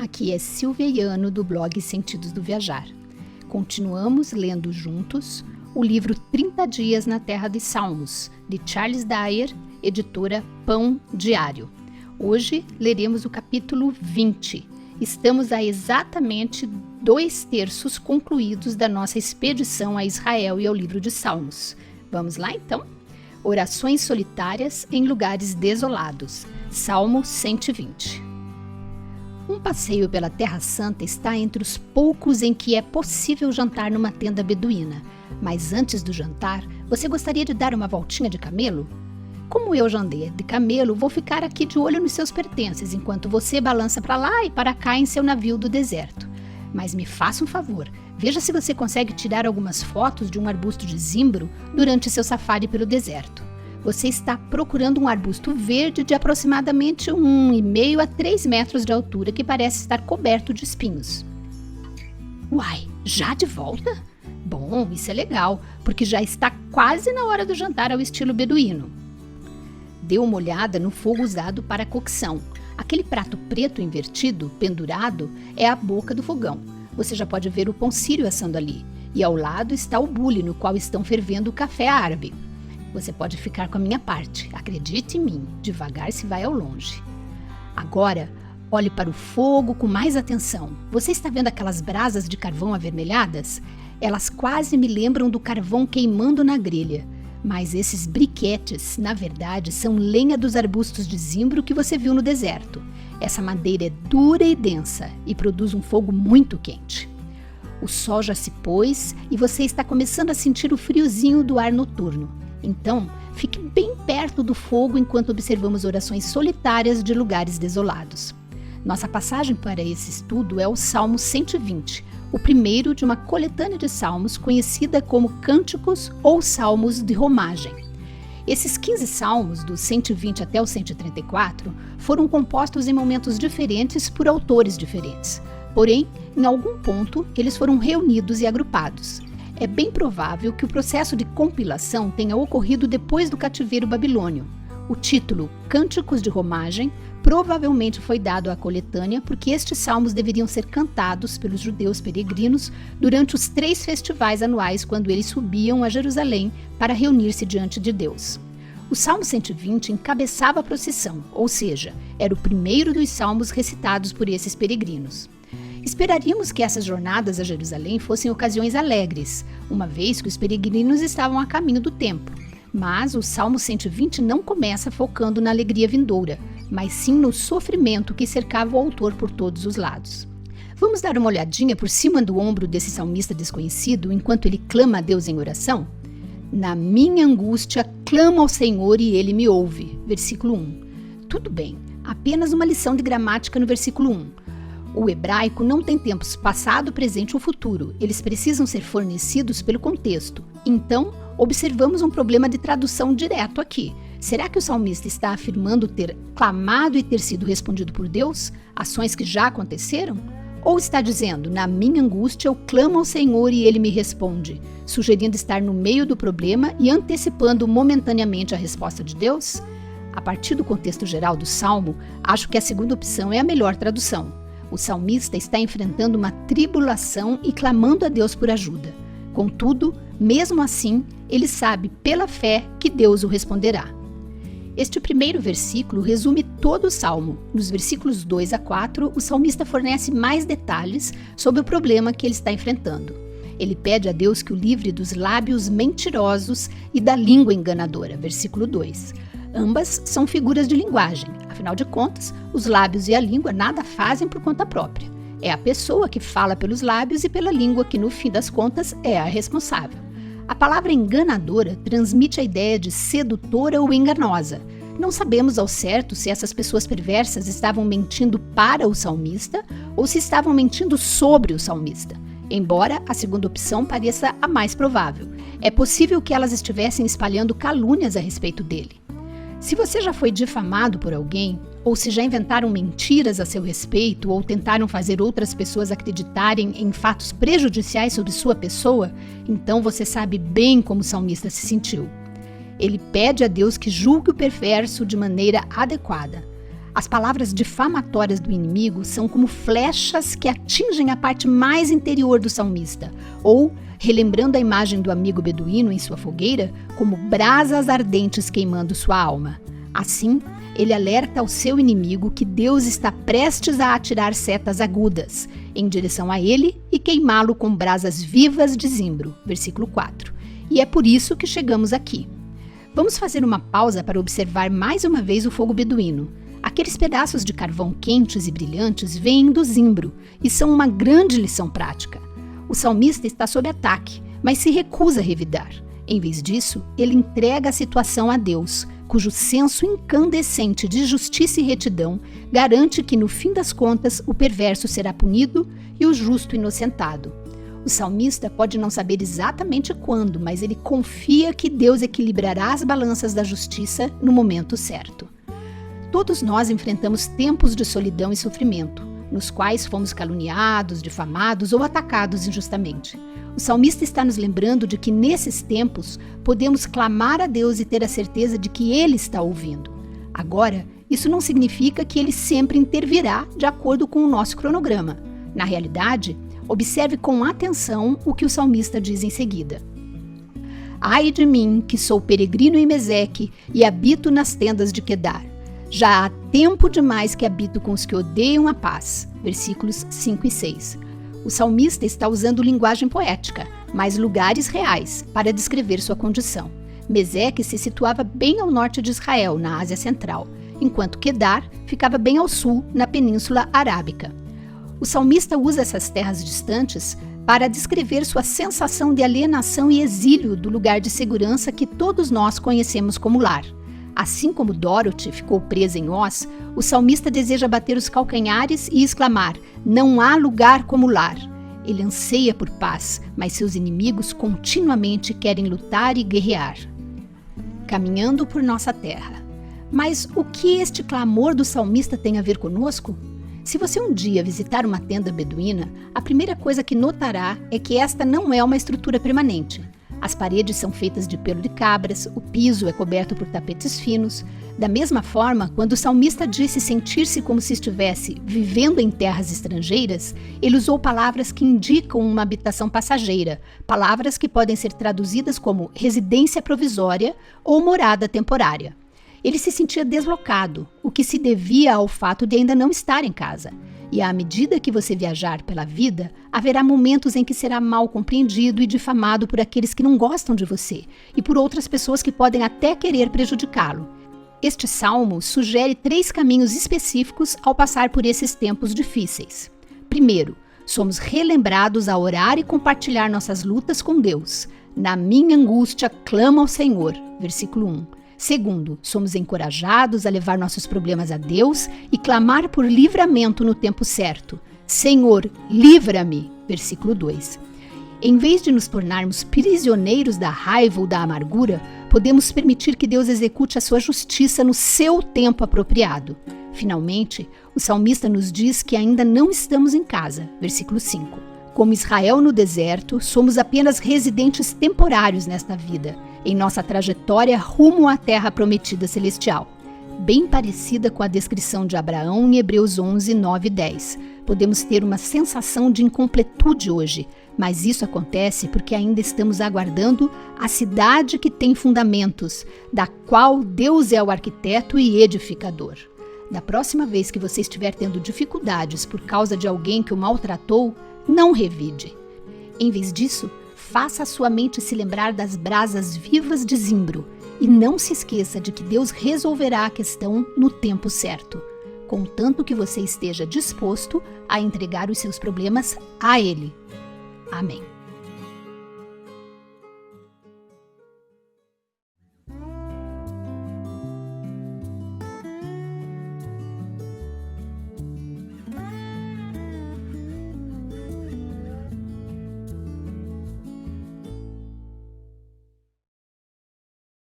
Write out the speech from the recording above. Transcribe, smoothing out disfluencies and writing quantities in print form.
Aqui é Silvia Iano do blog Sentidos do Viajar. Continuamos lendo juntos o livro 30 Dias na Terra de Salmos, de Charles Dyer, editora Pão Diário. Hoje leremos o capítulo 20. Estamos a exatamente 2/3 concluídos da nossa expedição a Israel e ao livro de Salmos. Vamos lá então? Orações solitárias em lugares desolados. Salmo 120. Um passeio pela Terra Santa está entre os poucos em que é possível jantar numa tenda beduína. Mas antes do jantar, você gostaria de dar uma voltinha de camelo? Como eu já andei de camelo, vou ficar aqui de olho nos seus pertences, enquanto você balança para lá e para cá em seu navio do deserto. Mas me faça um favor, veja se você consegue tirar algumas fotos de um arbusto de zimbro durante seu safari pelo deserto. Você está procurando um arbusto verde de aproximadamente 1,5 a 3 metros de altura que parece estar coberto de espinhos. Uai, já de volta? Bom, isso é legal, porque já está quase na hora do jantar ao estilo beduíno. Dê uma olhada no fogo usado para a cocção. Aquele prato preto invertido, pendurado, é a boca do fogão. Você já pode ver o pão sírio assando ali. E ao lado está o bule no qual estão fervendo o café árabe. Você pode ficar com a minha parte. Acredite em mim, devagar se vai ao longe. Agora, olhe para o fogo com mais atenção. Você está vendo aquelas brasas de carvão avermelhadas? Elas quase me lembram do carvão queimando na grelha. Mas esses briquetes, na verdade, são lenha dos arbustos de zimbro que você viu no deserto. Essa madeira é dura e densa e produz um fogo muito quente. O sol já se pôs e você está começando a sentir o friozinho do ar noturno. Então, fique bem perto do fogo enquanto observamos orações solitárias de lugares desolados. Nossa passagem para esse estudo é o Salmo 120, o primeiro de uma coletânea de salmos conhecida como Cânticos ou Salmos de Romagem. Esses 15 salmos, do 120 até o 134, foram compostos em momentos diferentes por autores diferentes. Porém, em algum ponto, eles foram reunidos e agrupados. É bem provável que o processo de compilação tenha ocorrido depois do cativeiro babilônio. O título Cânticos de Romagem provavelmente foi dado à coletânea porque estes salmos deveriam ser cantados pelos judeus peregrinos durante os 3 festivais anuais quando eles subiam a Jerusalém para reunir-se diante de Deus. O Salmo 120 encabeçava a procissão, ou seja, era o primeiro dos salmos recitados por esses peregrinos. Esperaríamos que essas jornadas a Jerusalém fossem ocasiões alegres, uma vez que os peregrinos estavam a caminho do templo. Mas o Salmo 120 não começa focando na alegria vindoura, mas sim no sofrimento que cercava o autor por todos os lados. Vamos dar uma olhadinha por cima do ombro desse salmista desconhecido enquanto ele clama a Deus em oração? Na minha angústia, clamo ao Senhor e ele me ouve. Versículo 1. Tudo bem, apenas uma lição de gramática no versículo 1. O hebraico não tem tempos passado, presente ou futuro. Eles precisam ser fornecidos pelo contexto. Então, observamos um problema de tradução direto aqui. Será que o salmista está afirmando ter clamado e ter sido respondido por Deus? Ações que já aconteceram? Ou está dizendo, na minha angústia eu clamo ao Senhor e ele me responde, sugerindo estar no meio do problema e antecipando momentaneamente a resposta de Deus? A partir do contexto geral do salmo, acho que a segunda opção é a melhor tradução. O salmista está enfrentando uma tribulação e clamando a Deus por ajuda. Contudo, mesmo assim, ele sabe pela fé que Deus o responderá. Este primeiro versículo resume todo o salmo. Nos versículos 2 a 4, o salmista fornece mais detalhes sobre o problema que ele está enfrentando. Ele pede a Deus que o livre dos lábios mentirosos e da língua enganadora. Versículo 2. Ambas são figuras de linguagem. Afinal de contas, os lábios e a língua nada fazem por conta própria. É a pessoa que fala pelos lábios e pela língua que, no fim das contas, é a responsável. A palavra enganadora transmite a ideia de sedutora ou enganosa. Não sabemos ao certo se essas pessoas perversas estavam mentindo para o salmista ou se estavam mentindo sobre o salmista. Embora a segunda opção pareça a mais provável. É possível que elas estivessem espalhando calúnias a respeito dele. Se você já foi difamado por alguém, ou se já inventaram mentiras a seu respeito, ou tentaram fazer outras pessoas acreditarem em fatos prejudiciais sobre sua pessoa, então você sabe bem como o salmista se sentiu. Ele pede a Deus que julgue o perverso de maneira adequada. As palavras difamatórias do inimigo são como flechas que atingem a parte mais interior do salmista, ou, relembrando a imagem do amigo beduíno em sua fogueira, como brasas ardentes queimando sua alma. Assim, ele alerta ao seu inimigo que Deus está prestes a atirar setas agudas em direção a ele e queimá-lo com brasas vivas de zimbro. Versículo 4. E é por isso que chegamos aqui. Vamos fazer uma pausa para observar mais uma vez o fogo beduíno. Aqueles pedaços de carvão quentes e brilhantes vêm do zimbro e são uma grande lição prática. O salmista está sob ataque, mas se recusa a revidar. Em vez disso, ele entrega a situação a Deus, cujo senso incandescente de justiça e retidão garante que, no fim das contas, o perverso será punido e o justo inocentado. O salmista pode não saber exatamente quando, mas ele confia que Deus equilibrará as balanças da justiça no momento certo. Todos nós enfrentamos tempos de solidão e sofrimento, nos quais fomos caluniados, difamados ou atacados injustamente. O salmista está nos lembrando de que nesses tempos podemos clamar a Deus e ter a certeza de que Ele está ouvindo. Agora, isso não significa que Ele sempre intervirá de acordo com o nosso cronograma. Na realidade, observe com atenção o que o salmista diz em seguida. Ai de mim, que sou peregrino em Meseque e habito nas tendas de Quedar. Já há tempo demais que habito com os que odeiam a paz. Versículos 5 e 6. O salmista está usando linguagem poética, mas lugares reais, para descrever sua condição. Meseque se situava bem ao norte de Israel, na Ásia Central, enquanto Quedar ficava bem ao sul, na Península Arábica. O salmista usa essas terras distantes para descrever sua sensação de alienação e exílio do lugar de segurança que todos nós conhecemos como lar. Assim como Dorothy ficou presa em Oz, o salmista deseja bater os calcanhares e exclamar: não há lugar como lar. Ele anseia por paz, mas seus inimigos continuamente querem lutar e guerrear. Caminhando por nossa terra. Mas o que este clamor do salmista tem a ver conosco? Se você um dia visitar uma tenda beduína, a primeira coisa que notará é que esta não é uma estrutura permanente. As paredes são feitas de pelo de cabras, o piso é coberto por tapetes finos. Da mesma forma, quando o salmista disse sentir-se como se estivesse vivendo em terras estrangeiras, ele usou palavras que indicam uma habitação passageira, palavras que podem ser traduzidas como residência provisória ou morada temporária. Ele se sentia deslocado, o que se devia ao fato de ainda não estar em casa. E à medida que você viajar pela vida, haverá momentos em que será mal compreendido e difamado por aqueles que não gostam de você e por outras pessoas que podem até querer prejudicá-lo. Este salmo sugere 3 caminhos específicos ao passar por esses tempos difíceis. Primeiro, somos relembrados a orar e compartilhar nossas lutas com Deus. Na minha angústia, clamo ao Senhor. Versículo 1. Segundo, somos encorajados a levar nossos problemas a Deus e clamar por livramento no tempo certo. Senhor, livra-me. Versículo 2. Em vez de nos tornarmos prisioneiros da raiva ou da amargura, podemos permitir que Deus execute a sua justiça no seu tempo apropriado. Finalmente, o salmista nos diz que ainda não estamos em casa. Versículo 5. Como Israel no deserto, somos apenas residentes temporários nesta vida, em nossa trajetória rumo à terra prometida celestial. Bem parecida com a descrição de Abraão em Hebreus 11, 9 e 10. Podemos ter uma sensação de incompletude hoje, mas isso acontece porque ainda estamos aguardando a cidade que tem fundamentos, da qual Deus é o arquiteto e edificador. Da próxima vez que você estiver tendo dificuldades por causa de alguém que o maltratou, não revide. Em vez disso, faça a sua mente se lembrar das brasas vivas de zimbro e não se esqueça de que Deus resolverá a questão no tempo certo, contanto que você esteja disposto a entregar os seus problemas a Ele. Amém.